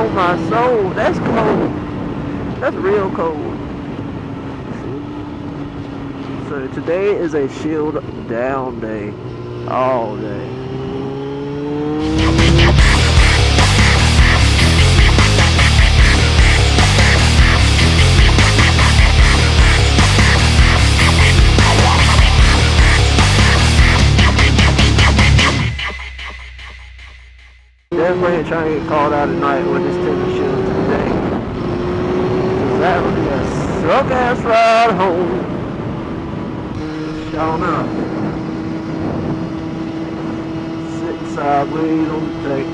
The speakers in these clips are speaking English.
Oh my soul, that's cold. That's real cold. So today is a shield down day. All day. Definitely ain't trying to get called out at night with this type of shield today. Cause that would be a suck ass ride home. Sure enough. 6 sideways on the tape.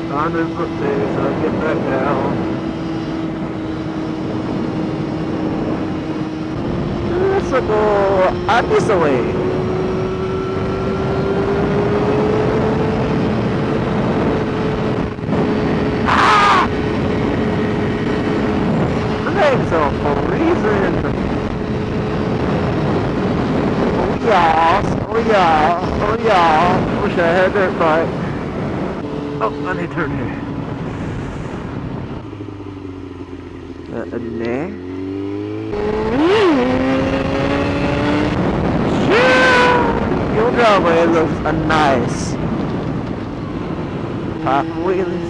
100 foot there so I get back down. Let's go this way. So for reason. Oh yeah. Wish I had that bike. Oh, I need to turn here. Nah. Your driveway looks nice. Popping wheelies.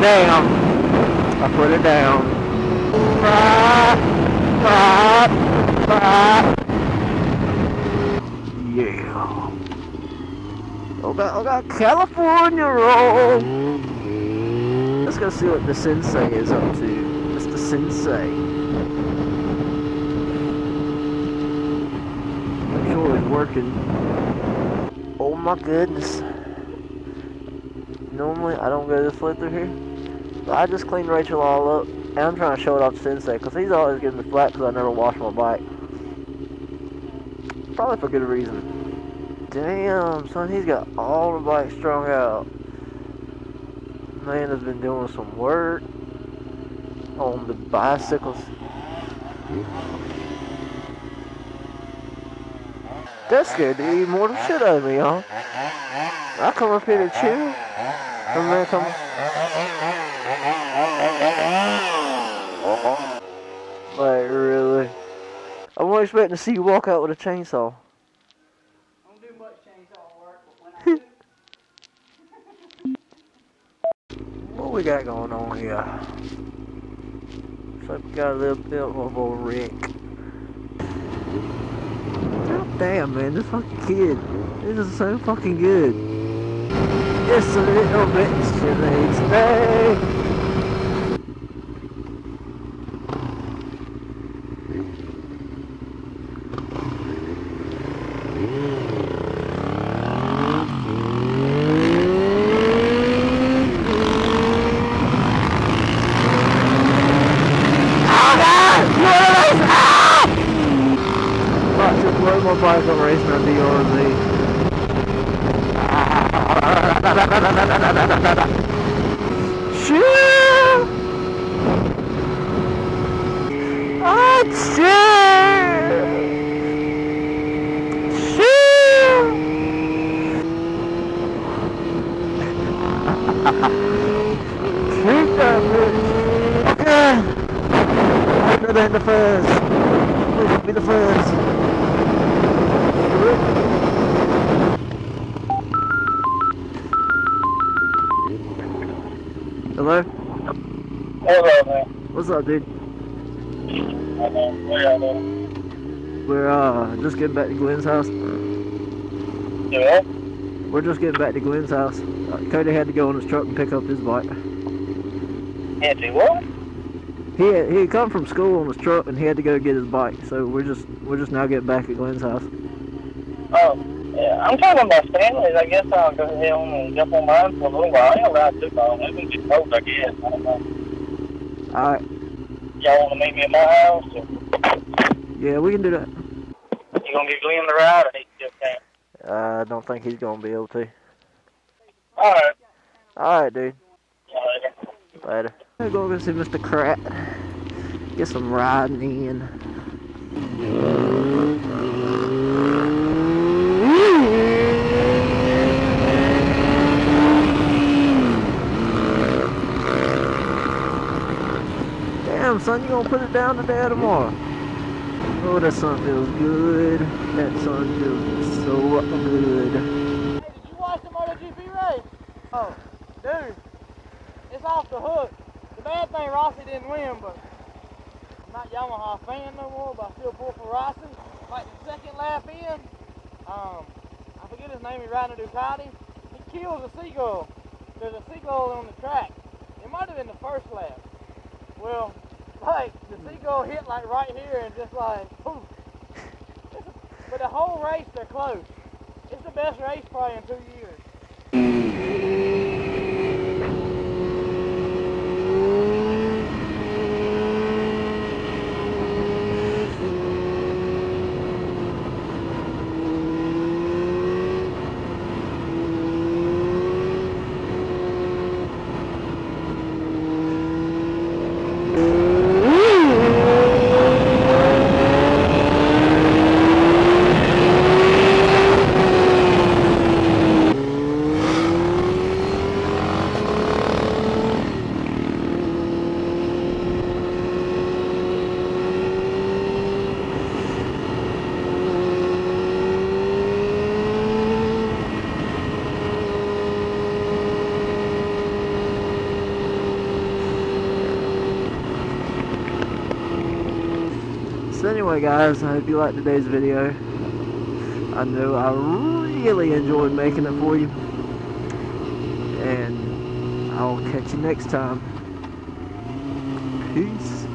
Damn, I put it down. Yeah. Oh got California roll. Let's go see what the sensei is up to. Mr. Sensei. I'm sure he's working. Oh my goodness. Normally I don't go this way through here. But I just cleaned Rachel all up. And I'm trying to show it off to Sensei because he's always giving me flack because I never wash my bike. Probably for good reason. Damn, son, he's got all the bikes strung out. Man has been doing some work on the bicycles. That scared the immortal shit out of me, y'all. I come up here to chill. And man come. Like, really? I wasn't expecting to see you walk out with a chainsaw. I don't do much chainsaw work, but when I do. What we got going on here? Looks like we got a little bit of a wreck. God damn, man, this fucking kid. This is so fucking good. Just a little bit chilly today. My bike on racing on DRZ. Shit! Oh shit! Shit! Keep that bitch. Okay. Better than the first. Please be the first. Hello? Hello, man. What's up, dude? Where y'all doing? We're just getting back to Glenn's house. Yeah? We're just getting back to Glenn's house. Cody had to go on his truck and pick up his bike. Yeah, do what? He had come from school on his truck and he had to go get his bike. So we're just now getting back at Glenn's house. Oh, yeah. I'm talking about families. I guess I'll go ahead and jump on mine for a little while. I ain't allowed to go. We can get cold, I guess. I don't know. Alright. Y'all want to meet me at my house? Or Yeah, we can do that. you going to give Glenn the ride or he just can't? I don't think he's going to be able to. Alright. Alright, dude. Later. Later. We're going to go see Mr. Krat. Get some riding in. Damn, son, you gonna put it down today or tomorrow? Oh, that sun feels good. That sun feels so good. Hey, did you watch the MotoGP race? Oh, dude, it's off the hook. The bad thing, Rossi didn't win, but I'm not Yamaha fan no more, but I still pull for Rossi. Like the second lap in, I forget his name, he's riding a Ducati. He kills a seagull. There's a seagull on the track. It might have been the first lap. Well, like, the seagull hit like right here and just like, poof. But the whole race, they're close. It's the best race probably in 2 years. So anyway, guys, I hope you liked today's video. I know I really enjoyed making it for you. And I'll catch you next time. Peace.